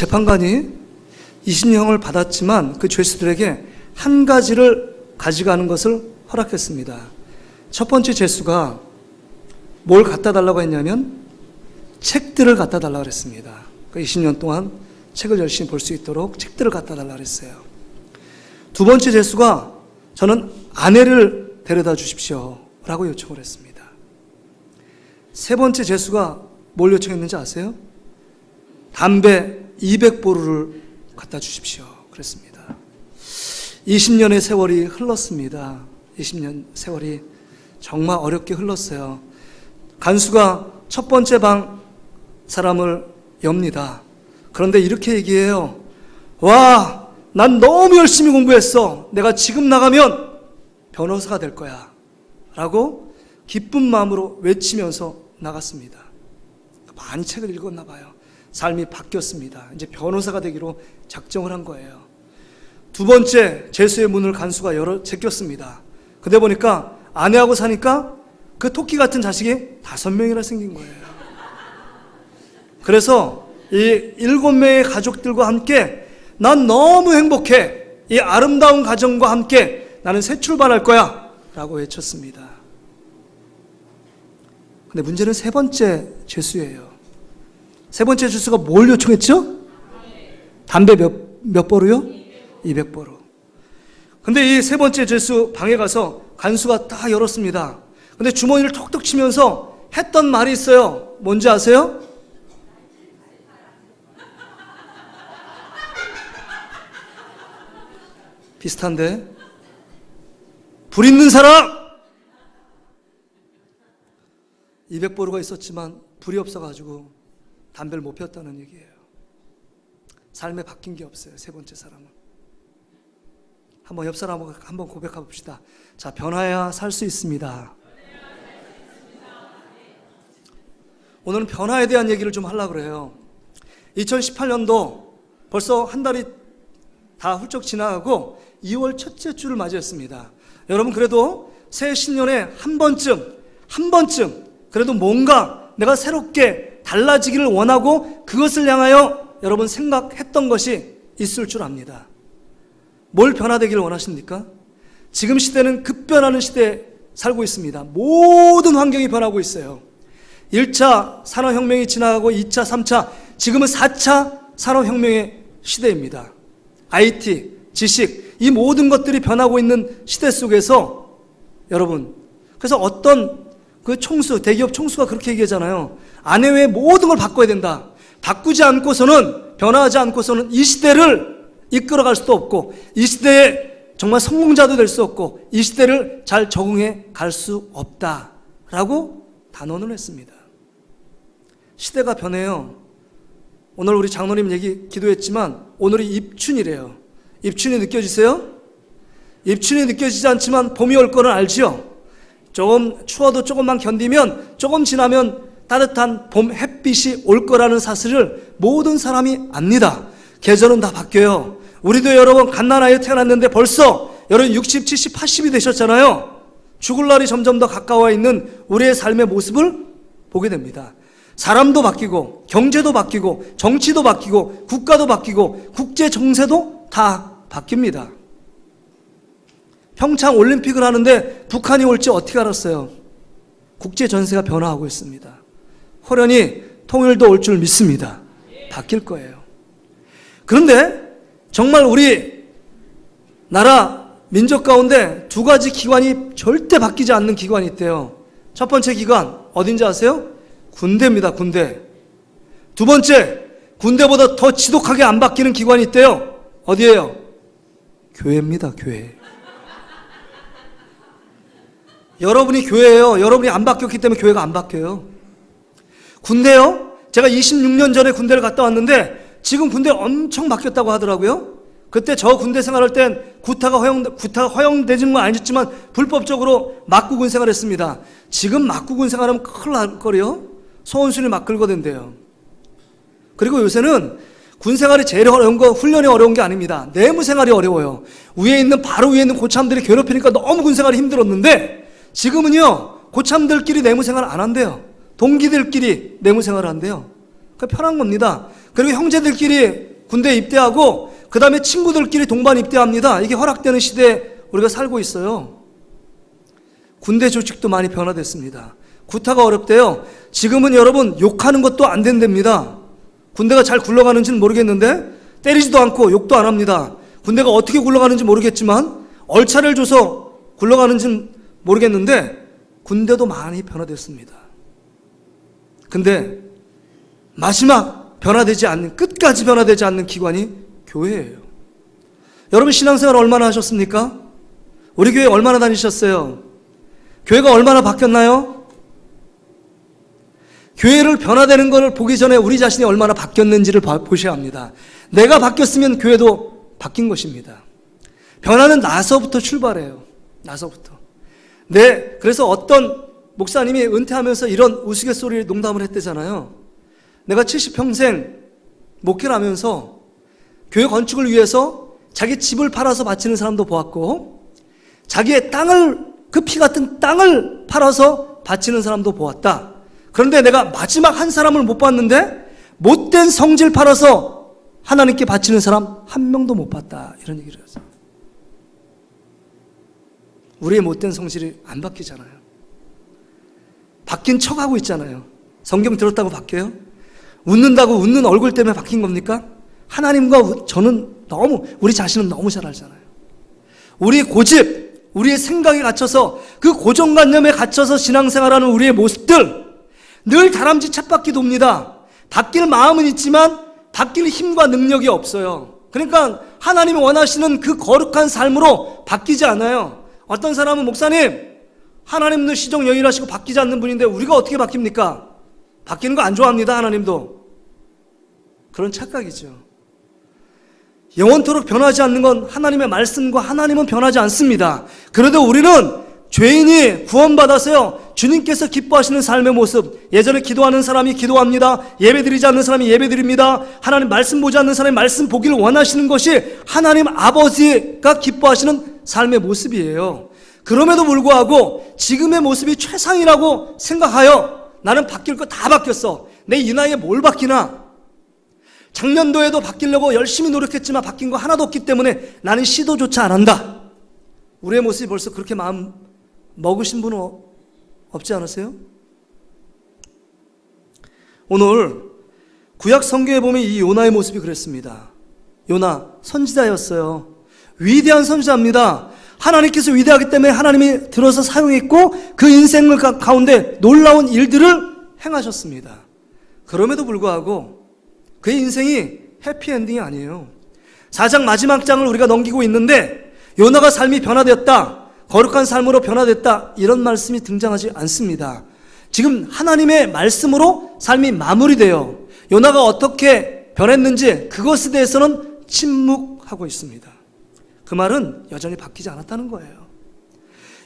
재판관이 20년형을 받았지만 그 죄수들에게 한 가지를 가져가는 것을 허락했습니다. 첫 번째 죄수가 뭘 갖다 달라고 했냐면 책들을 갖다 달라고 했습니다. 20년 동안 책을 열심히 볼 수 있도록 책들을 갖다 달라고 했어요. 두 번째 죄수가 저는 아내를 데려다 주십시오 라고 요청을 했습니다. 세 번째 죄수가 뭘 요청했는지 아세요? 담배 200보루를 갖다 주십시오 그랬습니다. 20년의 세월이 흘렀습니다. 20년 세월이 정말 어렵게 흘렀어요. 간수가 첫 번째 방 사람을 엽니다. 그런데 이렇게 얘기해요. 와, 난 너무 열심히 공부했어. 내가 지금 나가면 변호사가 될 거야 라고 기쁜 마음으로 외치면서 나갔습니다. 많이 책을 읽었나 봐요. 삶이 바뀌었습니다. 이제 변호사가 되기로 작정을 한 거예요. 두 번째 죄수의 문을 간수가 제꼈습니다. 근데 보니까 아내하고 사니까 그 토끼 같은 자식이 5명이나 생긴 거예요. 그래서 이 7명의 가족들과 함께 난 너무 행복해. 이 아름다운 가정과 함께 나는 새 출발할 거야 라고 외쳤습니다. 근데 문제는 세 번째 죄수예요. 세 번째 죄수가 뭘 요청했죠? 담배 몇 보루요? 200보루. 근데 이 세 번째 죄수 방에 가서 간수가 딱 열었습니다. 근데 주머니를 톡톡 치면서 했던 말이 있어요. 뭔지 아세요? 비슷한데? 불 있는 사람! 200보루가 있었지만 불이 없어가지고 담배를 못 폈다는 얘기예요. 삶에 바뀐 게 없어요. 세 번째 사람은. 한번 옆 사람하고 한번 고백해 봅시다. 자, 변화해야 살 수 있습니다. 오늘은 변화에 대한 얘기를 좀 하려고 그래요. 2018년도 벌써 한 달이 다 훌쩍 지나가고 2월 첫째 주를 맞이했습니다. 여러분 그래도 새 신년에 한 번쯤 그래도 뭔가 내가 새롭게 달라지기를 원하고 그것을 향하여 여러분 생각했던 것이 있을 줄 압니다. 뭘 변화되기를 원하십니까? 지금 시대는 급변하는 시대에 살고 있습니다. 모든 환경이 변하고 있어요. 1차 산업혁명이 지나가고 2차, 3차, 지금은 4차 산업혁명의 시대입니다. IT, 지식, 이 모든 것들이 변하고 있는 시대 속에서 여러분, 그래서 어떤 그 총수, 대기업 총수가 그렇게 얘기하잖아요. 아내 외에 모든 걸 바꿔야 된다. 바꾸지 않고서는, 변화하지 않고서는 이 시대를 이끌어갈 수도 없고, 이 시대에 정말 성공자도 될 수 없고, 이 시대를 잘 적응해 갈 수 없다라고 단언을 했습니다. 시대가 변해요. 오늘 우리 장로님 기도했지만 오늘이 입춘이래요. 입춘이 느껴지세요? 입춘이 느껴지지 않지만 봄이 올 거는 알지요? 조금 추워도 조금만 견디면 조금 지나면 따뜻한 봄 햇빛이 올 거라는 사실을 모든 사람이 압니다. 계절은 다 바뀌어요. 우리도 여러분 갓난아이에 태어났는데 벌써 여러분 60, 70, 80이 되셨잖아요. 죽을 날이 점점 더 가까워 있는 우리의 삶의 모습을 보게 됩니다. 사람도 바뀌고 경제도 바뀌고 정치도 바뀌고 국가도 바뀌고 국제 정세도 다 바뀝니다. 평창 올림픽을 하는데 북한이 올지 어떻게 알았어요? 국제 전세가 변화하고 있습니다. 호련히 통일도 올 줄 믿습니다. 바뀔 거예요. 그런데 정말 우리 나라 민족 가운데 두 가지 기관이 절대 바뀌지 않는 기관이 있대요. 첫 번째 기관 어딘지 아세요? 군대입니다. 군대. 두 번째, 군대보다 더 지독하게 안 바뀌는 기관이 있대요. 어디예요? 교회입니다. 교회. 여러분이 교회예요. 여러분이 안 바뀌었기 때문에 교회가 안 바뀌어요. 군대요? 제가 26년 전에 군대를 갔다 왔는데 지금 군대 엄청 바뀌었다고 하더라고요. 그때 저 군대 생활할 땐 구타가 허용되지는 건 아니었지만 불법적으로 막구군 생활했습니다. 지금 막구군 생활하면 큰일 날 거래요. 소원순이 막 긁어댄대요. 그리고 요새는 군 생활이 제일 어려운 거 훈련이 어려운 게 아닙니다. 내무 생활이 어려워요. 바로 위에 있는 고참들이 괴롭히니까 너무 군 생활이 힘들었는데 지금은요 고참들끼리 내무 생활 안 한대요. 동기들끼리 내무 생활을 한대요. 그러니까 편한 겁니다. 그리고 형제들끼리 군대에 입대하고 그 다음에 친구들끼리 동반 입대합니다. 이게 허락되는 시대에 우리가 살고 있어요. 군대 조직도 많이 변화됐습니다. 구타가 어렵대요. 지금은 여러분 욕하는 것도 안 된답니다. 군대가 잘 굴러가는지는 모르겠는데 때리지도 않고 욕도 안 합니다. 군대가 어떻게 굴러가는지 모르겠지만 얼차를 줘서 굴러가는지는 모르겠는데 군대도 많이 변화됐습니다. 근데 마지막 변화되지 않는, 끝까지 변화되지 않는 기관이 교회예요. 여러분 신앙생활 얼마나 하셨습니까? 우리 교회 얼마나 다니셨어요? 교회가 얼마나 바뀌었나요? 교회를 변화되는 것을 보기 전에 우리 자신이 얼마나 바뀌었는지를 보셔야 합니다. 내가 바뀌었으면 교회도 바뀐 것입니다. 변화는 나서부터 출발해요. 나서부터. 그래서 어떤 목사님이 은퇴하면서 이런 우스갯소리 농담을 했대잖아요. 내가 70평생 목회를 하면서 교회 건축을 위해서 자기 집을 팔아서 바치는 사람도 보았고 자기의 땅을, 그 피 같은 땅을 팔아서 바치는 사람도 보았다. 그런데 내가 마지막 한 사람을 못 봤는데 못된 성질 팔아서 하나님께 바치는 사람 한 명도 못 봤다. 이런 얘기를 했어요. 우리의 못된 성질이 안 바뀌잖아요. 바뀐 척하고 있잖아요. 성경 들었다고 바뀌어요? 웃는다고 웃는 얼굴 때문에 바뀐 겁니까? 하나님과 저는 우리 자신은 너무 잘 알잖아요. 우리의 고집, 우리의 생각에 갇혀서 그 고정관념에 갇혀서 신앙생활하는 우리의 모습들 늘 다람쥐 쳇바퀴 돕니다. 바뀔 마음은 있지만 바뀔 힘과 능력이 없어요. 그러니까 하나님이 원하시는 그 거룩한 삶으로 바뀌지 않아요. 어떤 사람은 목사님 하나님도 시종 영일하시고 바뀌지 않는 분인데 우리가 어떻게 바뀝니까? 바뀌는 거 안 좋아합니다. 하나님도. 그런 착각이죠. 영원토록 변하지 않는 건 하나님의 말씀과 하나님은 변하지 않습니다. 그래도 우리는 죄인이 구원받아서요 주님께서 기뻐하시는 삶의 모습, 예전에 기도하는 사람이 기도합니다. 예배드리지 않는 사람이 예배드립니다. 하나님 말씀 보지 않는 사람이 말씀 보기를 원하시는 것이 하나님 아버지가 기뻐하시는 삶의 모습이에요. 그럼에도 불구하고 지금의 모습이 최상이라고 생각하여 나는 바뀔 거 다 바뀌었어. 내 이 나이에 뭘 바뀌나? 작년도에도 바뀌려고 열심히 노력했지만 바뀐 거 하나도 없기 때문에 나는 시도조차 안 한다. 우리의 모습이 벌써 그렇게 마음 먹으신 분은 없지 않으세요? 오늘 구약 성경에 보면 이 요나의 모습이 그랬습니다. 요나 선지자였어요. 위대한 선지자입니다. 하나님께서 위대하기 때문에 하나님이 들어서 사용했고 그 인생을 가운데 놀라운 일들을 행하셨습니다. 그럼에도 불구하고 그의 인생이 해피엔딩이 아니에요. 4장 마지막 장을 우리가 넘기고 있는데 요나가 삶이 변화되었다, 거룩한 삶으로 변화됐다, 이런 말씀이 등장하지 않습니다. 지금 하나님의 말씀으로 삶이 마무리돼요. 요나가 어떻게 변했는지 그것에 대해서는 침묵하고 있습니다. 그 말은 여전히 바뀌지 않았다는 거예요.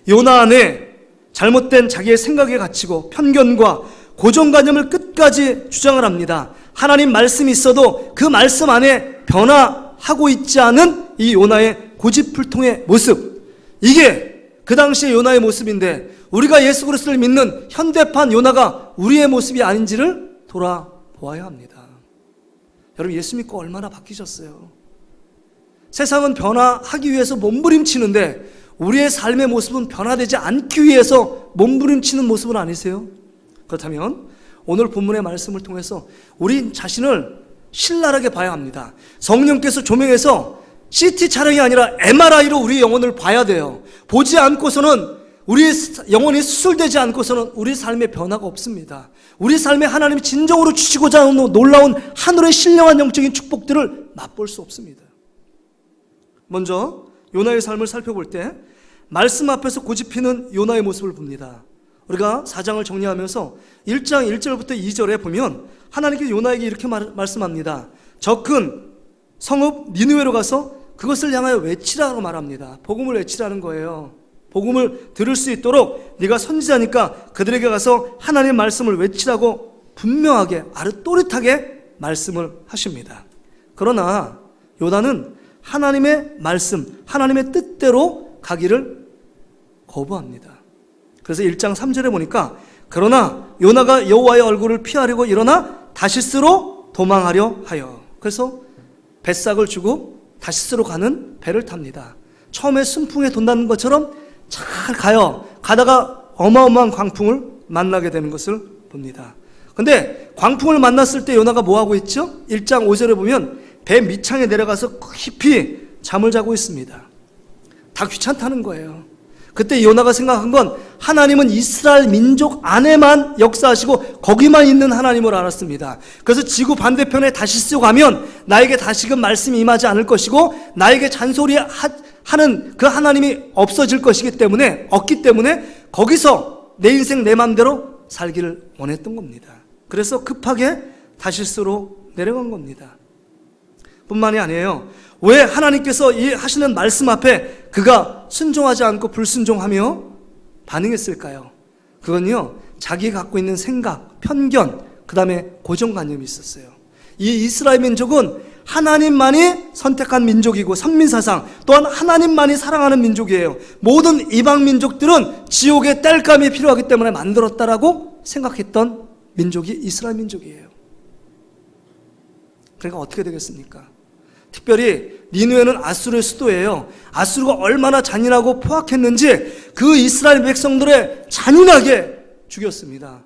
요나 안에 잘못된 자기의 생각에 갇히고 편견과 고정관념을 끝까지 주장을 합니다. 하나님 말씀이 있어도 그 말씀 안에 변화하고 있지 않은 이 요나의 고집불통의 모습, 이게 그 당시의 요나의 모습인데 우리가 예수 그리스도를 믿는 현대판 요나가 우리의 모습이 아닌지를 돌아보아야 합니다. 여러분 예수 믿고 얼마나 바뀌셨어요? 세상은 변화하기 위해서 몸부림치는데 우리의 삶의 모습은 변화되지 않기 위해서 몸부림치는 모습은 아니세요? 그렇다면 오늘 본문의 말씀을 통해서 우리 자신을 신랄하게 봐야 합니다. 성령께서 조명해서 CT 촬영이 아니라 MRI로 우리 영혼을 봐야 돼요. 보지 않고서는 우리의 영혼이 수술되지 않고서는 우리 삶에 변화가 없습니다. 우리 삶에 하나님이 진정으로 주시고자 하는 놀라운 하늘의 신령한 영적인 축복들을 맛볼 수 없습니다. 먼저 요나의 삶을 살펴볼 때 말씀 앞에서 고집피는 요나의 모습을 봅니다. 우리가 4장을 정리하면서 1장 1절부터 2절에 보면 하나님께서 요나에게 이렇게 말씀합니다. 저 큰 성읍 니느웨로 가서 그것을 향하여 외치라고 말합니다. 복음을 외치라는 거예요. 복음을 들을 수 있도록 네가 선지자니까 그들에게 가서 하나님의 말씀을 외치라고 분명하게 아르또릿하게 말씀을 하십니다. 그러나 요나는 하나님의 말씀, 하나님의 뜻대로 가기를 거부합니다. 그래서 1장 3절에 보니까 그러나 요나가 여호와의 얼굴을 피하려고 일어나 다시스로 도망하려 하여, 그래서 뱃삭을 주고 다시스로 가는 배를 탑니다. 처음에 순풍에 돈다는 것처럼 잘 가요. 가다가 어마어마한 광풍을 만나게 되는 것을 봅니다. 근데 광풍을 만났을 때 요나가 뭐하고 있죠? 1장 5절에 보면 배 밑창에 내려가서 깊이 잠을 자고 있습니다. 다 귀찮다는 거예요. 그때 요나가 생각한 건 하나님은 이스라엘 민족 안에만 역사하시고 거기만 있는 하나님을 알았습니다. 그래서 지구 반대편에 다시스 가면 나에게 다시금 말씀이 임하지 않을 것이고 나에게 잔소리하는 그 하나님이 없기 때문에 거기서 내 인생 내 맘대로 살기를 원했던 겁니다. 그래서 급하게 다시스로 내려간 겁니다. 뿐만이 아니에요. 왜 하나님께서 이 하시는 말씀 앞에 그가 순종하지 않고 불순종하며 반응했을까요? 그건요, 자기가 갖고 있는 생각, 편견, 그 다음에 고정관념이 있었어요. 이 이스라엘 민족은 하나님만이 선택한 민족이고 선민사상, 또한 하나님만이 사랑하는 민족이에요. 모든 이방 민족들은 지옥의 땔감이 필요하기 때문에 만들었다라고 생각했던 민족이 이스라엘 민족이에요. 그러니까 어떻게 되겠습니까? 특별히 니느웨는 아수르의 수도예요. 아수르가 얼마나 잔인하고 포악했는지 그 이스라엘 백성들을 잔인하게 죽였습니다.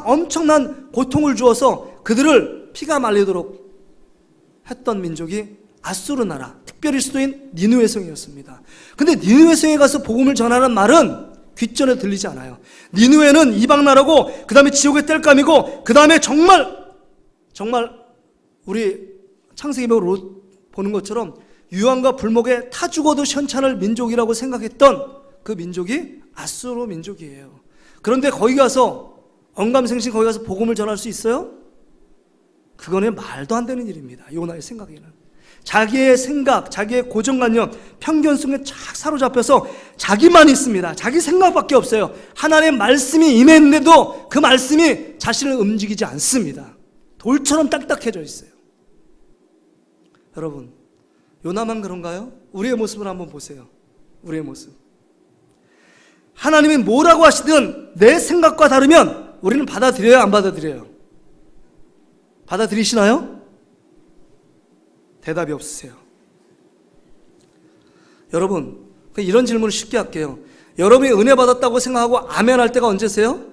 엄청난 고통을 주어서 그들을 피가 말리도록 했던 민족이 아수르 나라, 특별히 수도인 니느웨 성이었습니다. 근데 니느웨 성에 가서 복음을 전하는 말은 귓전에 들리지 않아요. 니느웨는 이방 나라고, 그 다음에 지옥의 땔감이고, 그 다음에 정말 우리 창세기로 보는 것처럼 유황과 불목에 타 죽어도 현찮을 민족이라고 생각했던 그 민족이 아수르 민족이에요. 그런데 거기 가서 언감생심 거기 가서 복음을 전할 수 있어요? 그거는 말도 안 되는 일입니다. 요나의 생각에는. 자기의 생각, 자기의 고정관념, 편견 속에 착 사로잡혀서 자기만 있습니다. 자기 생각밖에 없어요. 하나님의 말씀이 임했는데도 그 말씀이 자신을 움직이지 않습니다. 돌처럼 딱딱해져 있어요. 여러분, 요나만 그런가요? 우리의 모습을 한번 보세요. 우리의 모습. 하나님이 뭐라고 하시든 내 생각과 다르면 우리는 받아들여요, 안 받아들여요? 받아들이시나요? 대답이 없으세요. 여러분, 이런 질문을 쉽게 할게요. 여러분이 은혜 받았다고 생각하고 아멘 할 때가 언제세요?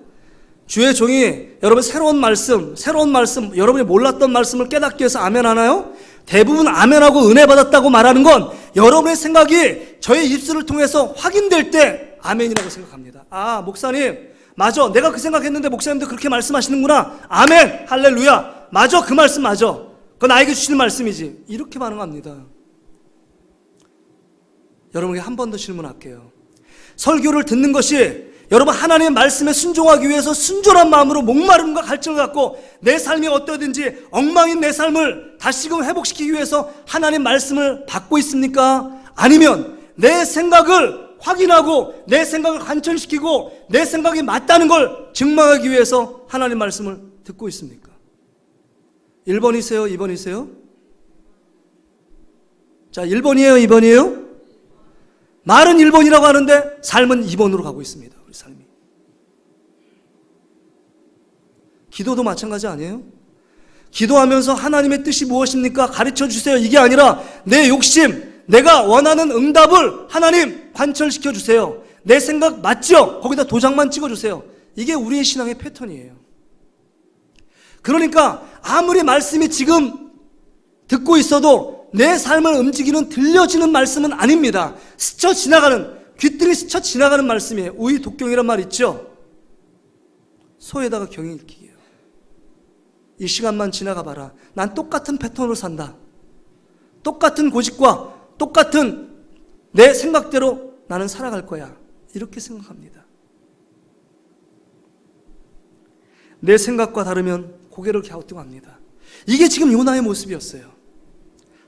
주의 종이 여러분 새로운 말씀, 여러분이 몰랐던 말씀을 깨닫기 위해서 아멘 하나요? 대부분 아멘하고 은혜 받았다고 말하는 건 여러분의 생각이 저의 입술을 통해서 확인될 때 아멘이라고 생각합니다. 목사님, 맞아. 내가 그 생각했는데 목사님도 그렇게 말씀하시는구나. 아멘, 할렐루야. 맞아, 그 말씀 맞아. 그건 나에게 주시는 말씀이지. 이렇게 반응합니다. 여러분에게 한 번 더 질문할게요. 설교를 듣는 것이 여러분 하나님의 말씀에 순종하기 위해서 순전한 마음으로 목마름과 갈증을 갖고 내 삶이 어떠든지 엉망인 내 삶을 다시금 회복시키기 위해서 하나님 말씀을 받고 있습니까? 아니면 내 생각을 확인하고 내 생각을 관철시키고 내 생각이 맞다는 걸 증명하기 위해서 하나님 말씀을 듣고 있습니까? 1번이세요? 2번이세요? 자, 1번이에요? 2번이에요? 말은 1번이라고 하는데 삶은 2번으로 가고 있습니다. 우리 삶이. 기도도 마찬가지 아니에요? 기도하면서 하나님의 뜻이 무엇입니까? 가르쳐 주세요. 이게 아니라 내 욕심, 내가 원하는 응답을 하나님 관철시켜 주세요. 내 생각 맞죠? 거기다 도장만 찍어 주세요. 이게 우리의 신앙의 패턴이에요. 그러니까 아무리 말씀이 지금 듣고 있어도 내 삶을 움직이는 들려지는 말씀은 아닙니다. 스쳐 지나가는, 귀들이 스쳐 지나가는 말씀이에요. 우의 독경이란 말 있죠? 소에다가 경이 읽기예요. 이 시간만 지나가 봐라. 난 똑같은 패턴으로 산다. 똑같은 고집과 똑같은 내 생각대로 나는 살아갈 거야. 이렇게 생각합니다. 내 생각과 다르면 고개를 갸우뚱합니다. 이게 지금 요나의 모습이었어요.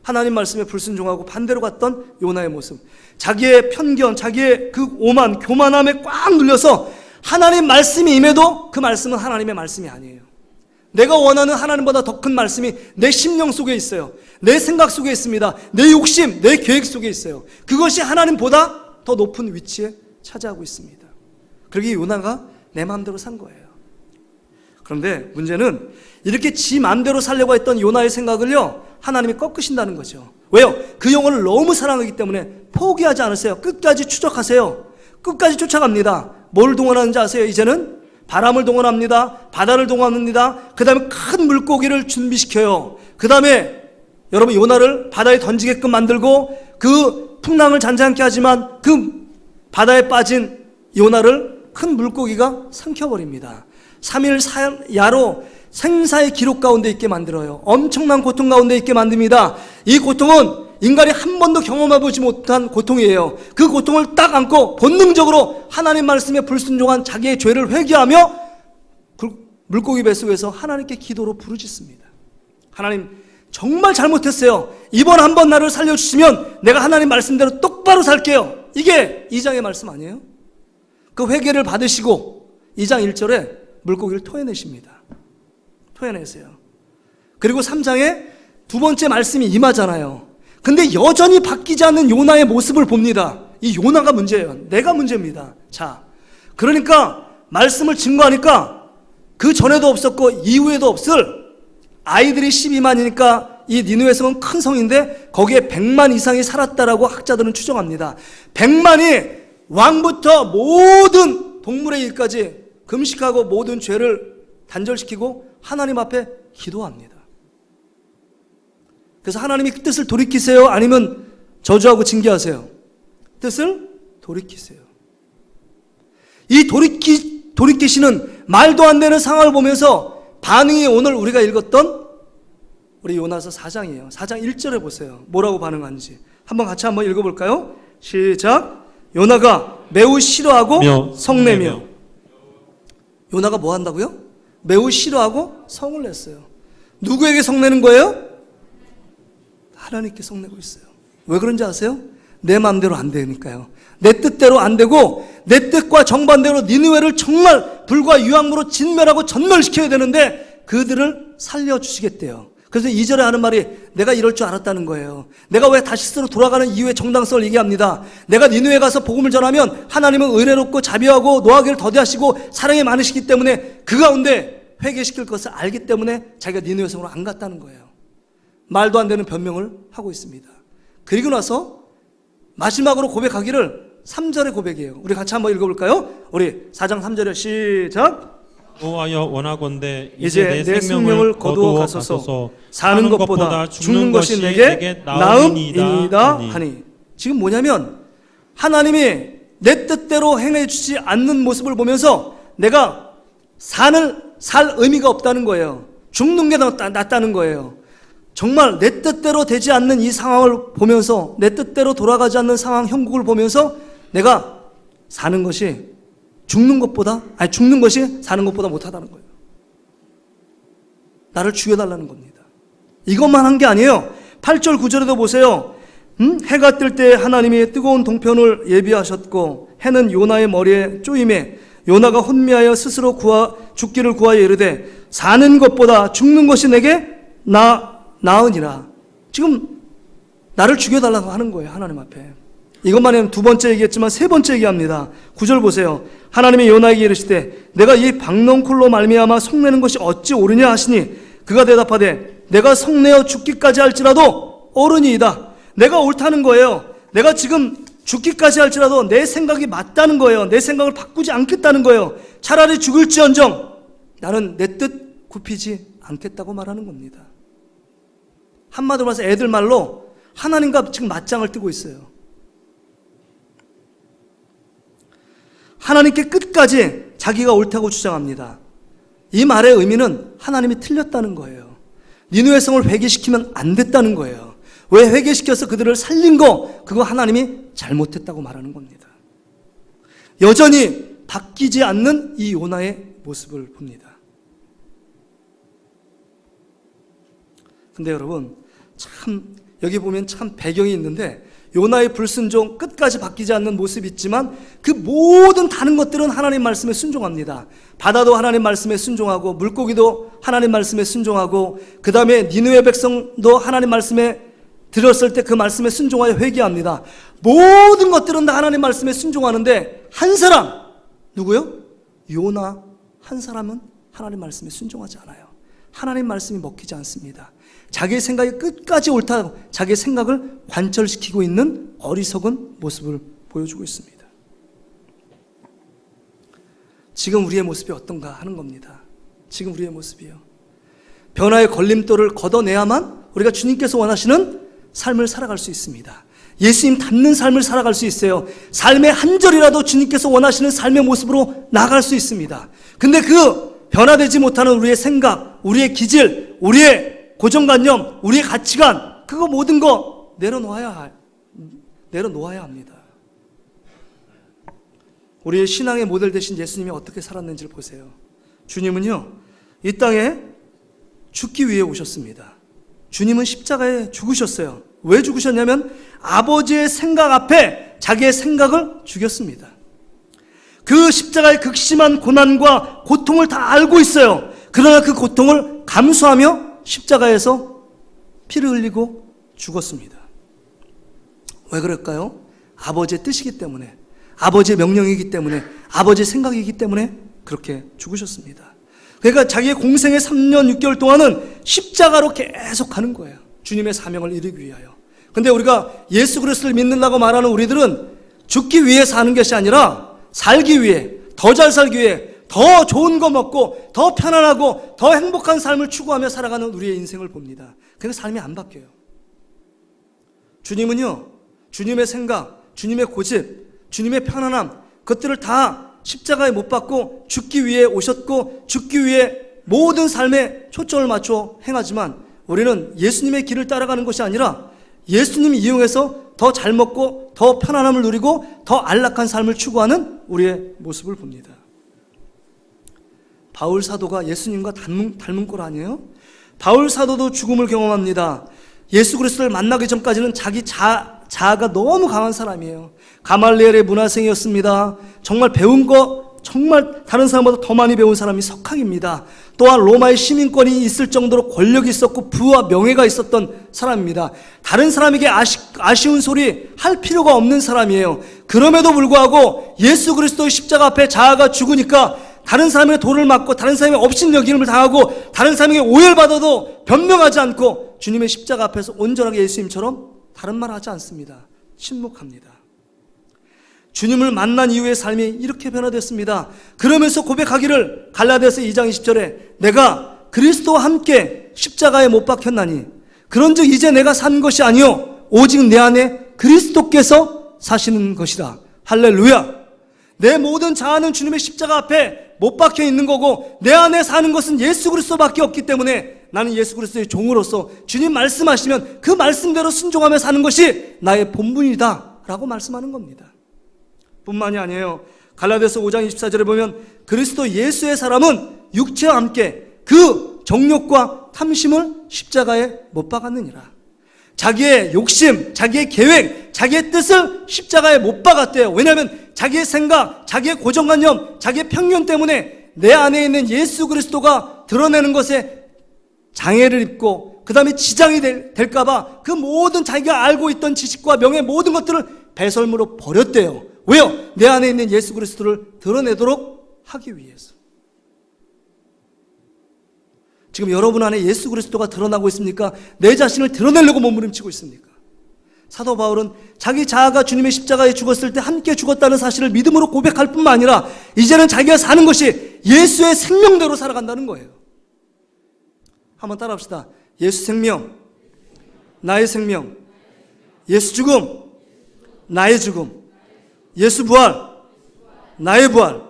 하나님 말씀에 불순종하고 반대로 갔던 요나의 모습. 자기의 편견, 자기의 그 오만, 교만함에 꽉 눌려서 하나님 말씀이 임해도 그 말씀은 하나님의 말씀이 아니에요. 내가 원하는 하나님보다 더 큰 말씀이 내 심령 속에 있어요. 내 생각 속에 있습니다. 내 욕심, 내 계획 속에 있어요. 그것이 하나님보다 더 높은 위치에 차지하고 있습니다. 그러기에 요나가 내 마음대로 산 거예요. 그런데 문제는 이렇게 지 마음대로 살려고 했던 요나의 생각을요, 하나님이 꺾으신다는 거죠. 왜요? 그 영혼을 너무 사랑하기 때문에 포기하지 않으세요. 끝까지 추적하세요. 끝까지 쫓아갑니다. 뭘 동원하는지 아세요? 이제는 바람을 동원합니다. 바다를 동원합니다. 그 다음에 큰 물고기를 준비시켜요. 그 다음에 여러분 요나를 바다에 던지게끔 만들고 그 풍랑을 잔잔케 하지만 그 바다에 빠진 요나를 큰 물고기가 삼켜버립니다. 3일 야로 생사의 기록 가운데 있게 만들어요. 엄청난 고통 가운데 있게 만듭니다. 이 고통은 인간이 한 번도 경험해보지 못한 고통이에요. 그 고통을 딱 안고 본능적으로 하나님 말씀에 불순종한 자기의 죄를 회개하며 물고기 뱃속에서 하나님께 기도로 부르짖습니다. 하나님 정말 잘못했어요. 이번 한 번 나를 살려주시면 내가 하나님 말씀대로 똑바로 살게요. 이게 2장의 말씀 아니에요? 그 회개를 받으시고 2장 1절에 물고기를 토해내십니다. 토해내세요. 그리고 3장에 두 번째 말씀이 임하잖아요. 근데 여전히 바뀌지 않는 요나의 모습을 봅니다. 이 요나가 문제예요. 내가 문제입니다. 자, 그러니까 말씀을 증거하니까 그 전에도 없었고 이후에도 없을 아이들이 12만이니까 이 니느웨 성은 큰 성인데 거기에 100만 이상이 살았다라고 학자들은 추정합니다. 100만이 왕부터 모든 동물의 일까지 금식하고 모든 죄를 단절시키고 하나님 앞에 기도합니다. 그래서 하나님이 그 뜻을 돌이키세요? 아니면 저주하고 징계하세요? 뜻을 돌이키세요. 이 돌이키시는 말도 안 되는 상황을 보면서 반응이 오늘 우리가 읽었던 우리 요나서 4장이에요. 4장 1절에 보세요. 뭐라고 반응하는지. 한번 같이 한번 읽어볼까요? 시작. 요나가 매우 싫어하고 성내며. 요나가 뭐 한다고요? 매우 싫어하고 성을 냈어요. 누구에게 성내는 거예요? 하나님께 성내고 있어요. 왜 그런지 아세요? 내 마음대로 안 되니까요. 내 뜻대로 안 되고 내 뜻과 정반대로 니느웨를 정말 불과 유황으로 진멸하고 전멸시켜야 되는데 그들을 살려주시겠대요. 그래서 2절에 하는 말이 내가 이럴 줄 알았다는 거예요. 내가 왜 다시스로 돌아가는 이유의 정당성을 얘기합니다. 내가 니느웨 가서 복음을 전하면 하나님은 의뢰롭고 자비하고 노하기를 더디하시고 사랑이 많으시기 때문에 그 가운데 회개시킬 것을 알기 때문에 자기가 니느웨 성으로 안 갔다는 거예요. 말도 안 되는 변명을 하고 있습니다. 그리고 나서 마지막으로 고백하기를 3절의 고백이에요. 우리 같이 한번 읽어볼까요? 우리 4장 3절에 시작. 여호와여 원하건대 이제 내 생명을 거두어 가소서. 사는 것보다 죽는 것이 내게 나음이니이다 하니. 지금 뭐냐면 하나님이 내 뜻대로 행해 주지 않는 모습을 보면서 내가 살 의미가 없다는 거예요. 죽는 게 낫다는 거예요. 정말 내 뜻대로 되지 않는 이 상황을 보면서 내 뜻대로 돌아가지 않는 상황 형국을 보면서 내가 사는 것이 죽는 것이 사는 것보다 못하다는 거예요. 나를 죽여달라는 겁니다. 이것만 한 게 아니에요. 8절 9절에도 보세요. 해가 뜰 때 하나님이 뜨거운 동편을 예비하셨고 해는 요나의 머리에 쪼임에 요나가 혼미하여 스스로 죽기를 구하여 이르되 사는 것보다 죽는 것이 내게 나으니라. 지금 나를 죽여달라고 하는 거예요. 하나님 앞에. 이것만 하면 두 번째 얘기했지만 세 번째 얘기합니다. 9절 보세요. 하나님이 요나에게 이르시되 내가 이 박넝쿨로 말미암아 성내는 것이 어찌 옳으냐 하시니 그가 대답하되 내가 성내어 죽기까지 할지라도 옳으니이다. 내가 옳다는 거예요. 내가 지금 죽기까지 할지라도 내 생각이 맞다는 거예요. 내 생각을 바꾸지 않겠다는 거예요. 차라리 죽을지언정 나는 내 뜻 굽히지 않겠다고 말하는 겁니다. 한마디로 말해서 애들 말로 하나님과 지금 맞짱을 뜨고 있어요. 하나님께 끝까지 자기가 옳다고 주장합니다. 이 말의 의미는 하나님이 틀렸다는 거예요. 니느웨 성을 회개시키면 안 됐다는 거예요. 왜 회개시켜서 그들을 살린 거, 그거 하나님이 잘못했다고 말하는 겁니다. 여전히 바뀌지 않는 이 요나의 모습을 봅니다. 근데 여러분, 참 여기 보면 참 배경이 있는데 요나의 불순종, 끝까지 바뀌지 않는 모습이 있지만 그 모든 다른 것들은 하나님 말씀에 순종합니다. 바다도 하나님 말씀에 순종하고 물고기도 하나님 말씀에 순종하고 그 다음에 니느웨 백성도 하나님 말씀에 들었을 때 그 말씀에 순종하여 회개합니다. 모든 것들은 다 하나님 말씀에 순종하는데 한 사람, 누구요? 요나 한 사람은 하나님 말씀에 순종하지 않아요. 하나님 말씀이 먹히지 않습니다. 자기의 생각이 끝까지 옳다, 자기의 생각을 관철시키고 있는 어리석은 모습을 보여주고 있습니다. 지금 우리의 모습이 어떤가 하는 겁니다. 지금 우리의 모습이요. 변화의 걸림돌을 걷어내야만 우리가 주님께서 원하시는 삶을 살아갈 수 있습니다. 예수님 닮는 삶을 살아갈 수 있어요. 삶의 한 절이라도 주님께서 원하시는 삶의 모습으로 나아갈 수 있습니다. 근데 그 변화되지 못하는 우리의 생각, 우리의 기질, 우리의 고정관념, 우리의 가치관, 그거 모든 거 내려놓아야 합니다. 우리의 신앙의 모델 되신 예수님이 어떻게 살았는지를 보세요. 주님은요, 이 땅에 죽기 위해 오셨습니다. 주님은 십자가에 죽으셨어요. 왜 죽으셨냐면 아버지의 생각 앞에 자기의 생각을 죽였습니다. 그 십자가의 극심한 고난과 고통을 다 알고 있어요. 그러나 그 고통을 감수하며 십자가에서 피를 흘리고 죽었습니다. 왜 그럴까요? 아버지의 뜻이기 때문에, 아버지의 명령이기 때문에, 아버지의 생각이기 때문에 그렇게 죽으셨습니다. 그러니까 자기의 공생의 3년 6개월 동안은 십자가로 계속 가는 거예요. 주님의 사명을 이루기 위하여. 근데 우리가 예수 그리스도를 믿는다고 말하는 우리들은 죽기 위해 사는 것이 아니라 살기 위해, 더 잘 살기 위해, 더 좋은 거 먹고, 더 편안하고, 더 행복한 삶을 추구하며 살아가는 우리의 인생을 봅니다. 그러니까 삶이 안 바뀌어요. 주님은요, 주님의 생각, 주님의 고집, 주님의 편안함, 그것들을 다 십자가에 못 박고 죽기 위해 오셨고, 죽기 위해 모든 삶에 초점을 맞춰 행하지만 우리는 예수님의 길을 따라가는 것이 아니라 예수님을 이용해서 더 잘 먹고 더 편안함을 누리고 더 안락한 삶을 추구하는 우리의 모습을 봅니다. 바울 사도가 예수님과 닮은 꼴 아니에요? 바울 사도도 죽음을 경험합니다. 예수 그리스도를 만나기 전까지는 자기 자아가 너무 강한 사람이에요. 가말리엘의 문화생이었습니다. 정말 배운 거 정말 다른 사람보다 더 많이 배운 사람이 석학입니다. 또한 로마의 시민권이 있을 정도로 권력이 있었고 부와 명예가 있었던 사람입니다. 다른 사람에게 아쉬운 소리 할 필요가 없는 사람이에요. 그럼에도 불구하고 예수 그리스도의 십자가 앞에 자아가 죽으니까 다른 사람의 돌을 맞고 다른 사람의 업신여김을 당하고 다른 사람에게 오해를 받아도 변명하지 않고 주님의 십자가 앞에서 온전하게 예수님처럼 다른 말 하지 않습니다. 침묵합니다. 주님을 만난 이후의 삶이 이렇게 변화됐습니다. 그러면서 고백하기를 갈라디아서 2장 20절에 내가 그리스도와 함께 십자가에 못 박혔나니 그런즉 이제 내가 산 것이 아니요 오직 내 안에 그리스도께서 사시는 것이라. 할렐루야. 내 모든 자아는 주님의 십자가 앞에 못 박혀 있는 거고 내 안에 사는 것은 예수 그리스도밖에 없기 때문에 나는 예수 그리스도의 종으로서 주님 말씀하시면 그 말씀대로 순종하며 사는 것이 나의 본분이다 라고 말씀하는 겁니다. 뿐만이 아니에요. 갈라디아서 5장 24절에 보면 그리스도 예수의 사람은 육체와 함께 그 정욕과 탐심을 십자가에 못 박았느니라. 자기의 욕심, 자기의 계획, 자기의 뜻을 십자가에 못 박았대요. 왜냐하면 자기의 생각, 자기의 고정관념, 자기의 편견 때문에 내 안에 있는 예수 그리스도가 드러내는 것에 장애를 입고 그 다음에 지장이 될까봐 그 모든 자기가 알고 있던 지식과 명예 모든 것들을 배설물로 버렸대요. 왜요? 내 안에 있는 예수 그리스도를 드러내도록 하기 위해서. 지금 여러분 안에 예수 그리스도가 드러나고 있습니까? 내 자신을 드러내려고 몸부림치고 있습니까? 사도 바울은 자기 자아가 주님의 십자가에 죽었을 때 함께 죽었다는 사실을 믿음으로 고백할 뿐만 아니라 이제는 자기가 사는 것이 예수의 생명대로 살아간다는 거예요. 한번 따라합시다. 예수 생명, 나의 생명. 예수 죽음, 나의 죽음. 예수 부활, 나의 부활.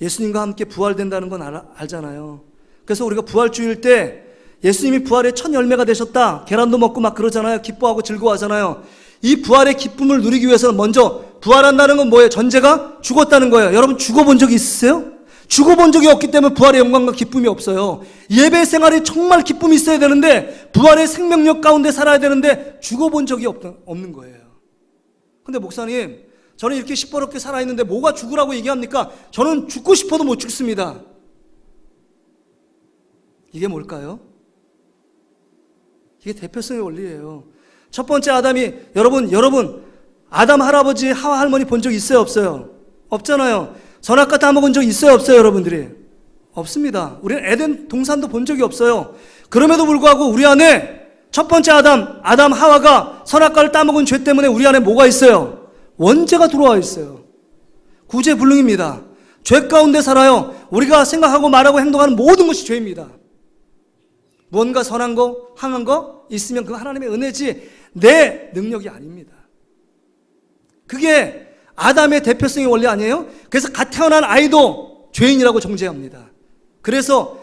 예수님과 함께 부활된다는 건 알잖아요. 그래서 우리가 부활주일 때 예수님이 부활의 첫 열매가 되셨다, 계란도 먹고 막 그러잖아요. 기뻐하고 즐거워하잖아요. 이 부활의 기쁨을 누리기 위해서는 먼저 부활한다는 건 뭐예요? 전제가 죽었다는 거예요. 여러분 죽어본 적이 있으세요? 죽어본 적이 없기 때문에 부활의 영광과 기쁨이 없어요. 예배 생활이 정말 기쁨이 있어야 되는데 부활의 생명력 가운데 살아야 되는데 죽어본 적이 없는 거예요. 근데 목사님, 저는 이렇게 시퍼렇게 살아있는데 뭐가 죽으라고 얘기합니까? 저는 죽고 싶어도 못 죽습니다. 이게 뭘까요? 이게 대표성의 원리예요. 첫 번째 아담이, 여러분 아담 할아버지 하와 할머니 본 적 있어요 없어요? 없잖아요. 선악과 다 먹은 적 있어요 없어요 여러분들이? 없습니다. 우리는 에덴 동산도 본 적이 없어요. 그럼에도 불구하고 우리 안에 첫 번째 아담 하와가 선악과를 따먹은 죄 때문에 우리 안에 뭐가 있어요? 원죄가 들어와 있어요. 구제불능입니다. 죄 가운데 살아요. 우리가 생각하고 말하고 행동하는 모든 것이 죄입니다. 무언가 선한 거, 항한 거 있으면 그거 하나님의 은혜지 내 능력이 아닙니다. 그게 아담의 대표성의 원리 아니에요? 그래서 갓 태어난 아이도 죄인이라고 정죄합니다. 그래서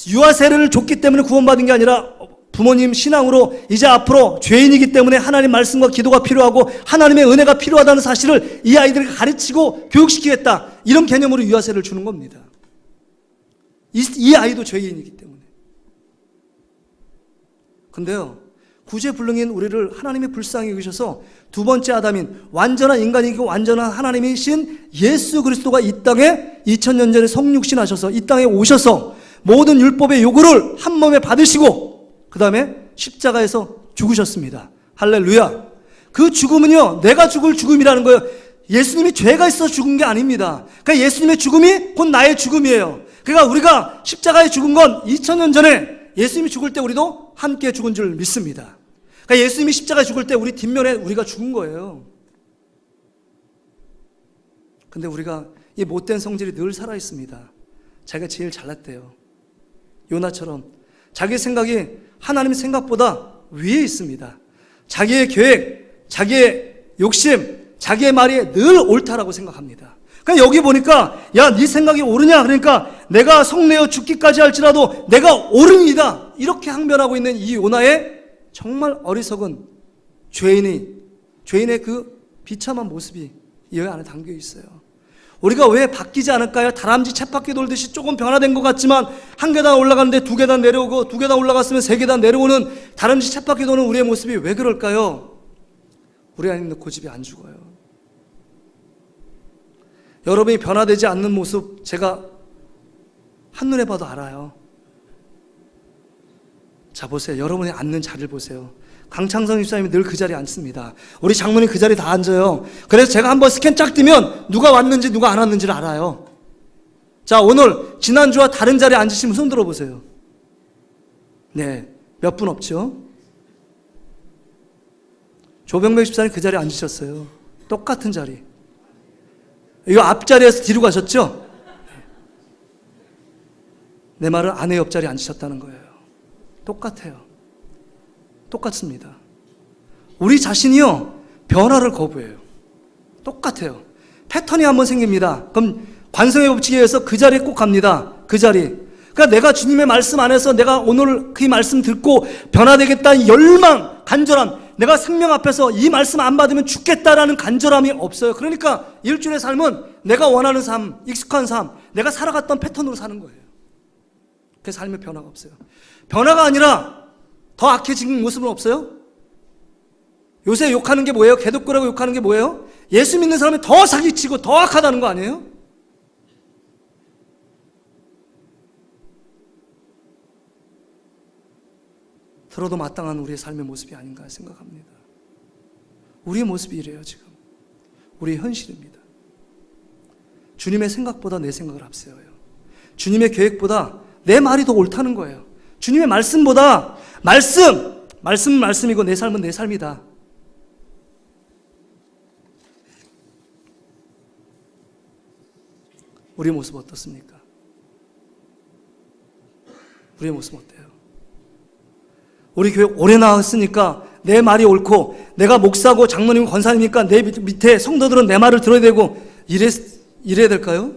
유아 세례를 줬기 때문에 구원받은 게 아니라 부모님 신앙으로 이제 앞으로 죄인이기 때문에 하나님 말씀과 기도가 필요하고 하나님의 은혜가 필요하다는 사실을 이 아이들에게 가르치고 교육시키겠다. 이런 개념으로 유아 세례를 주는 겁니다. 이 아이도 죄인이기 때문에. 근데요, 구제불능인 우리를 하나님이 불쌍히 여기셔서 두 번째 아담인 완전한 인간이고 완전한 하나님이신 예수 그리스도가 이 땅에 2000년 전에 성육신하셔서 이 땅에 오셔서 모든 율법의 요구를 한 몸에 받으시고 그 다음에 십자가에서 죽으셨습니다. 할렐루야. 그 죽음은요, 내가 죽을 죽음이라는 거예요. 예수님이 죄가 있어서 죽은 게 아닙니다. 그러니까 예수님의 죽음이 곧 나의 죽음이에요. 그러니까 우리가 십자가에 죽은 건 2000년 전에 예수님이 죽을 때 우리도 함께 죽은 줄 믿습니다. 그러니까 예수님이 십자가에 죽을 때 우리 뒷면에 우리가 죽은 거예요. 근데 우리가 이 못된 성질이 늘 살아있습니다. 자기가 제일 잘났대요. 요나처럼 자기 생각이 하나님 생각보다 위에 있습니다. 자기의 계획, 자기의 욕심, 자기의 말이 늘 옳다라고 생각합니다. 그러니까 여기 보니까 야, 네 생각이 옳으냐? 그러니까 내가 성내어 죽기까지 할지라도 내가 옳으니다. 이렇게 항변하고 있는 이 요나의 정말 어리석은 죄인의 그 비참한 모습이 이 안에 담겨 있어요. 우리가 왜 바뀌지 않을까요? 다람쥐 쳇바퀴 돌듯이 조금 변화된 것 같지만 한 계단 올라가는데 두 계단 내려오고 두 계단 올라갔으면 세 계단 내려오는 다람쥐 쳇바퀴 도는 우리의 모습이 왜 그럴까요? 우리 안에 있는 고집이 안 죽어요. 여러분이 변화되지 않는 모습 제가 한눈에 봐도 알아요. 자, 보세요. 여러분이 앉는 자리를 보세요. 강창성 집사님이 늘 그 자리에 앉습니다. 우리 장로님 그 자리에 다 앉아요. 그래서 제가 한번 스캔 쫙 뜨면 누가 왔는지 누가 안 왔는지를 알아요. 자, 오늘 지난주와 다른 자리에 앉으시면 손 들어보세요. 네, 몇 분 없죠? 조병백 집사님 그 자리에 앉으셨어요. 똑같은 자리. 이거 앞자리에서 뒤로 가셨죠? 내 말은 아내 옆자리에 앉으셨다는 거예요. 똑같아요. 똑같습니다. 우리 자신이요, 변화를 거부해요. 똑같아요. 패턴이 한번 생깁니다. 그럼 관성의 법칙에 의해서 그 자리에 꼭 갑니다. 그 자리. 그러니까 내가 주님의 말씀 안에서 내가 오늘 그 말씀 듣고 변화되겠다는 열망, 간절함, 내가 생명 앞에서 이 말씀 안 받으면 죽겠다라는 간절함이 없어요. 그러니까 일주일의 삶은 내가 원하는 삶, 익숙한 삶, 내가 살아갔던 패턴으로 사는 거예요. 그 삶에 변화가 없어요. 변화가 아니라 더 악해진 모습은 없어요? 요새 욕하는 게 뭐예요? 개독교라고 욕하는 게 뭐예요? 예수 믿는 사람이 더 사기치고 더 악하다는 거 아니에요? 들어도 마땅한 우리의 삶의 모습이 아닌가 생각합니다. 우리의 모습이 이래요, 지금. 우리의 현실입니다. 주님의 생각보다 내 생각을 앞세워요. 주님의 계획보다 내 말이 더 옳다는 거예요. 주님의 말씀보다 말씀은 말씀이고 내 삶은 내 삶이다. 우리의 모습 어떻습니까? 우리의 모습 어때요? 우리 교회 오래 나왔으니까 내 말이 옳고 내가 목사고 장로님 권사님이니까 내 밑에 성도들은 내 말을 들어야 되고 이래야 될까요?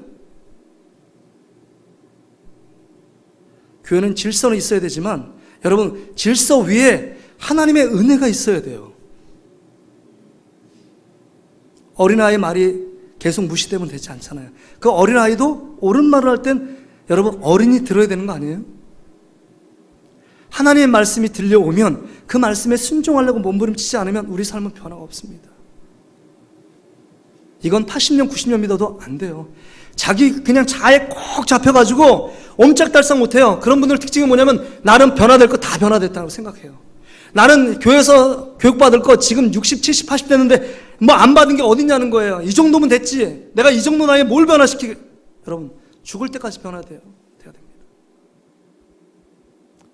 교회는 질서는 있어야 되지만 여러분, 질서 위에 하나님의 은혜가 있어야 돼요. 어린아이 말이 계속 무시되면 되지 않잖아요. 그 어린아이도 옳은 말을 할 땐 여러분 어른이 들어야 되는 거 아니에요? 하나님의 말씀이 들려오면 그 말씀에 순종하려고 몸부림치지 않으면 우리 삶은 변화가 없습니다. 이건 80년, 90년 믿어도 안 돼요. 자기 그냥 자에 꼭 잡혀가지고 옴짝달싹 못해요. 그런 분들 특징이 뭐냐면 나는 변화될 거 다 변화됐다고 생각해요. 나는 교회에서 교육받을 거 지금 60, 70, 80 됐는데 뭐 안 받은 게 어딨냐는 거예요. 이 정도면 됐지. 내가 이 정도 나이에 뭘 변화시키게. 여러분, 죽을 때까지 변화돼야 됩니다.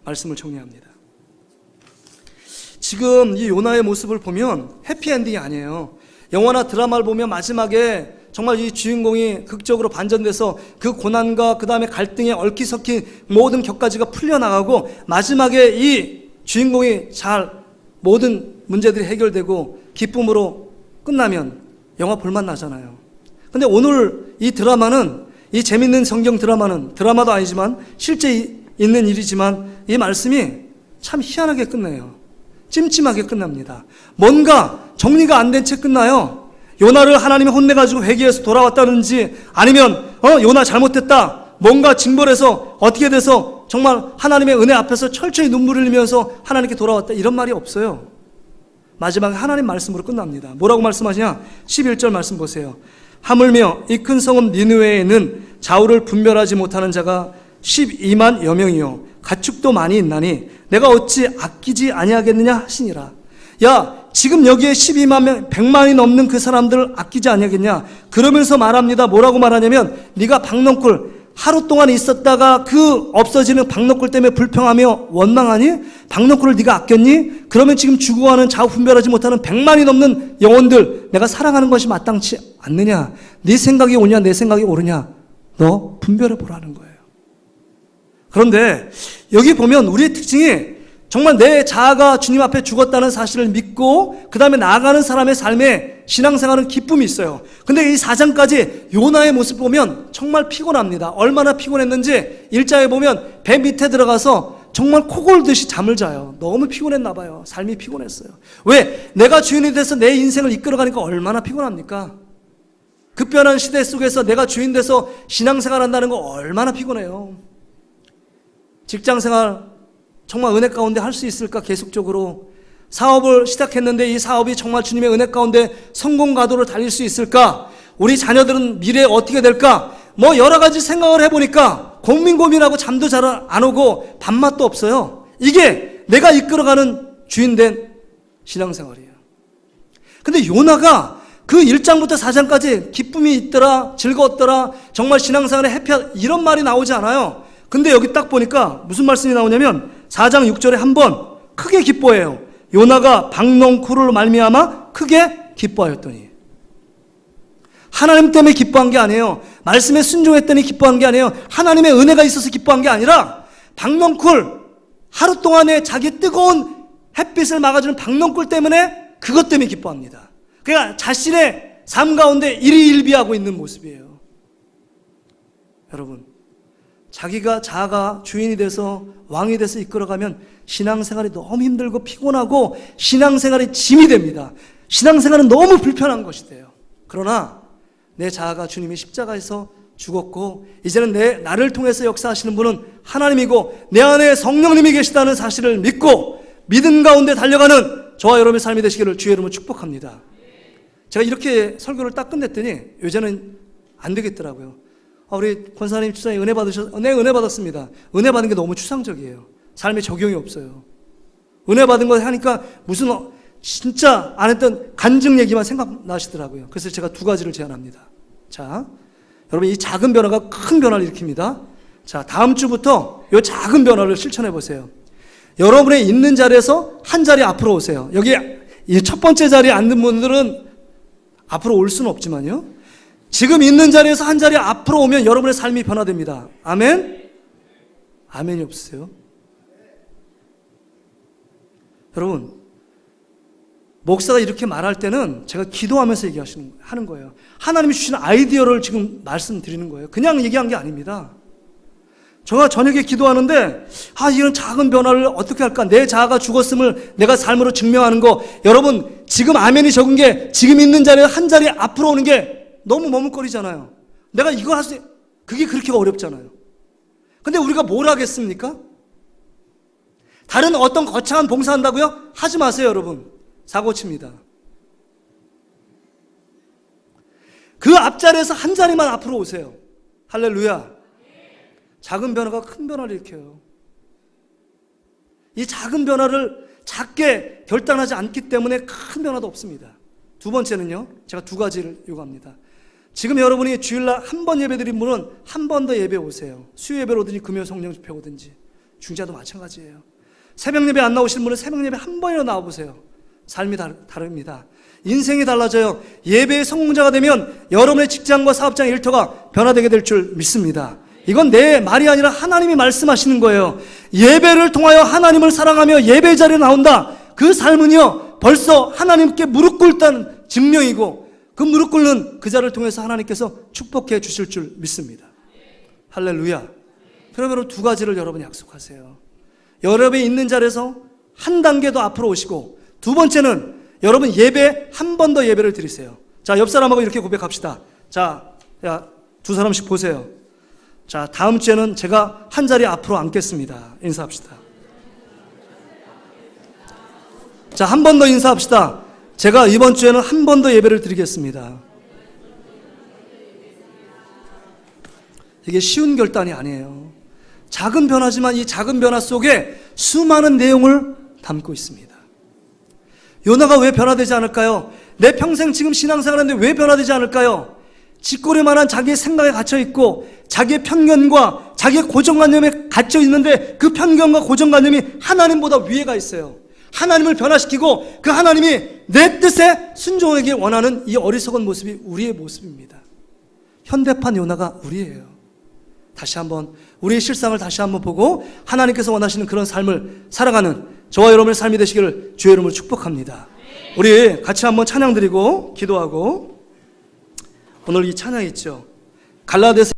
말씀을 정리합니다. 지금 이 요나의 모습을 보면 해피엔딩이 아니에요. 영화나 드라마를 보면 마지막에 정말 이 주인공이 극적으로 반전돼서 그 고난과 그 다음에 갈등에 얽히섞인 모든 격가지가 풀려나가고 마지막에 이 주인공이 잘 모든 문제들이 해결되고 기쁨으로 끝나면 영화 볼맛 나잖아요. 근데 오늘 이 드라마는, 이 재밌는 성경 드라마는, 드라마도 아니지만 실제 있는 일이지만 이 말씀이 참 희한하게 끝나요. 찜찜하게 끝납니다. 뭔가 정리가 안 된 채 끝나요. 요나를 하나님이 혼내가지고 회개해서 돌아왔다든지 아니면 요나 잘못됐다, 뭔가 징벌해서 어떻게 돼서 정말 하나님의 은혜 앞에서 철저히 눈물을 흘리면서 하나님께 돌아왔다, 이런 말이 없어요. 마지막에 하나님 말씀으로 끝납니다. 뭐라고 말씀하시냐? 11절 말씀 보세요. 하물며 이 큰 성읍 니느웨에는 좌우를 분별하지 못하는 자가 12만여 명이요 가축도 많이 있나니 내가 어찌 아끼지 아니하겠느냐 하시니라. 야, 지금 여기에 12만 명, 100만이 넘는 그 사람들을 아끼지 아니하겠냐? 그러면서 말합니다. 뭐라고 말하냐면 네가 박넝쿨 하루 동안 있었다가 그 없어지는 박넝쿨 때문에 불평하며 원망하니? 박넝쿨을 네가 아꼈니? 그러면 지금 죽어가는 좌우 분별하지 못하는 100만이 넘는 영혼들 내가 사랑하는 것이 마땅치 않느냐? 네 생각이 오냐 내 생각이 옳으냐? 너 분별해 보라는 거예요. 그런데 여기 보면 우리의 특징이 정말 내 자아가 주님 앞에 죽었다는 사실을 믿고 그 다음에 나아가는 사람의 삶에 신앙생활은 기쁨이 있어요. 근데 이 4장까지 요나의 모습 보면 정말 피곤합니다. 얼마나 피곤했는지 1장에 보면 배 밑에 들어가서 정말 코골듯이 잠을 자요. 너무 피곤했나 봐요. 삶이 피곤했어요. 왜? 내가 주인이 돼서 내 인생을 이끌어가니까 얼마나 피곤합니까? 급변한 시대 속에서 내가 주인 돼서 신앙생활 한다는 거 얼마나 피곤해요. 직장생활 정말 은혜 가운데 할 수 있을까? 계속적으로 사업을 시작했는데 이 사업이 정말 주님의 은혜 가운데 성공 가도를 달릴 수 있을까? 우리 자녀들은 미래에 어떻게 될까? 뭐 여러 가지 생각을 해보니까 고민하고 잠도 잘 안 오고 밥맛도 없어요. 이게 내가 이끌어가는 주인된 신앙생활이에요. 근데 요나가 그 1장부터 4장까지 기쁨이 있더라, 즐거웠더라, 정말 신앙생활에 해피하다, 이런 말이 나오지 않아요. 근데 여기 딱 보니까 무슨 말씀이 나오냐면 4장 6절에 한번 크게 기뻐해요. 요나가 박넝쿨로 말미암아 크게 기뻐하였더니. 하나님 때문에 기뻐한 게 아니에요. 말씀에 순종했더니 기뻐한 게 아니에요. 하나님의 은혜가 있어서 기뻐한 게 아니라 박넝쿨, 하루 동안에 자기 뜨거운 햇빛을 막아주는 박넝쿨 때문에, 그것 때문에 기뻐합니다. 그러니까 자신의 삶 가운데 일희일비하고 있는 모습이에요. 여러분, 자기가 자아가 주인이 돼서 왕이 돼서 이끌어가면 신앙생활이 너무 힘들고 피곤하고 신앙생활이 짐이 됩니다. 신앙생활은 너무 불편한 것이 돼요. 그러나 내 자아가 주님이 십자가에서 죽었고 이제는 나를 통해서 역사하시는 분은 하나님이고 내 안에 성령님이 계시다는 사실을 믿고 믿음 가운데 달려가는 저와 여러분의 삶이 되시기를 주의 이름으로 축복합니다. 제가 이렇게 설교를 딱 끝냈더니 요새는 안 되겠더라고요. 우리 권사님 주사님 은혜 받으셨어요? 네, 은혜 받았습니다. 은혜 받은 게 너무 추상적이에요. 삶에 적용이 없어요. 은혜 받은 거 하니까 무슨 진짜 안 했던 간증 얘기만 생각나시더라고요. 그래서 제가 두 가지를 제안합니다. 자, 여러분, 이 작은 변화가 큰 변화를 일으킵니다. 자, 다음 주부터 이 작은 변화를 실천해 보세요. 여러분의 있는 자리에서 한 자리 앞으로 오세요. 여기 이 첫 번째 자리에 앉는 분들은 앞으로 올 수는 없지만요, 지금 있는 자리에서 한 자리 앞으로 오면 여러분의 삶이 변화됩니다. 아멘? 아멘이 없으세요? 여러분, 목사가 이렇게 말할 때는 제가 기도하면서 하는 거예요. 하나님이 주신 아이디어를 지금 말씀드리는 거예요. 그냥 얘기한 게 아닙니다. 제가 저녁에 기도하는데 이런 작은 변화를 어떻게 할까? 내 자아가 죽었음을 내가 삶으로 증명하는 거. 여러분, 지금 아멘이 적은 게 지금 있는 자리에 한 자리 앞으로 오는 게 너무 머뭇거리잖아요. 내가 이거 그게 그렇게 어렵잖아요. 근데 우리가 뭘 하겠습니까? 다른 어떤 거창한 봉사한다고요? 하지 마세요, 여러분. 사고 칩니다. 그 앞자리에서 한 자리만 앞으로 오세요. 할렐루야. 작은 변화가 큰 변화를 일으켜요. 이 작은 변화를 작게 결단하지 않기 때문에 큰 변화도 없습니다. 두 번째는요, 제가 두 가지를 요구합니다. 지금 여러분이 주일날 한 번 예배 드린 분은 한 번 더 예배 오세요. 수요 예배로 오든지 금요 성령 집회 오든지. 중자도 마찬가지예요. 새벽 예배 안 나오시는 분은 새벽 예배 한 번이라도 나와보세요. 삶이 다릅니다. 인생이 달라져요. 예배의 성공자가 되면 여러분의 직장과 사업장 일터가 변화되게 될 줄 믿습니다. 이건 내 말이 아니라 하나님이 말씀하시는 거예요. 예배를 통하여 하나님을 사랑하며 예배 자리에 나온다. 그 삶은요, 벌써 하나님께 무릎 꿇다는 증명이고, 그 무릎 꿇는 그 자를 통해서 하나님께서 축복해 주실 줄 믿습니다. 할렐루야. 그러면 두 가지를 여러분이 약속하세요. 여러분이 있는 자리에서 한 단계 더 앞으로 오시고, 두 번째는 여러분 예배 한 번 더 예배를 드리세요. 자, 옆 사람하고 이렇게 고백합시다. 자, 두 사람씩 보세요. 자, 다음 주에는 제가 한 자리 앞으로 앉겠습니다. 인사합시다. 자, 한 번 더 인사합시다. 제가 이번 주에는 한 번 더 예배를 드리겠습니다. 이게 쉬운 결단이 아니에요. 작은 변화지만 이 작은 변화 속에 수많은 내용을 담고 있습니다. 요나가 왜 변화되지 않을까요? 내 평생 지금 신앙생활하는데 왜 변화되지 않을까요? 짓거릴만한 자기의 생각에 갇혀있고 자기의 편견과 자기의 고정관념에 갇혀있는데 그 편견과 고정관념이 하나님보다 위에가 있어요. 하나님을 변화시키고 그 하나님이 내 뜻에 순종하기 원하는 이 어리석은 모습이 우리의 모습입니다. 현대판 요나가 우리예요. 다시 한번 우리의 실상을 다시 한번 보고 하나님께서 원하시는 그런 삶을 살아가는 저와 여러분의 삶이 되시기를 주의 이름으로 축복합니다. 우리 같이 한번 찬양 드리고 기도하고, 오늘 이 찬양 있죠. 갈라디아서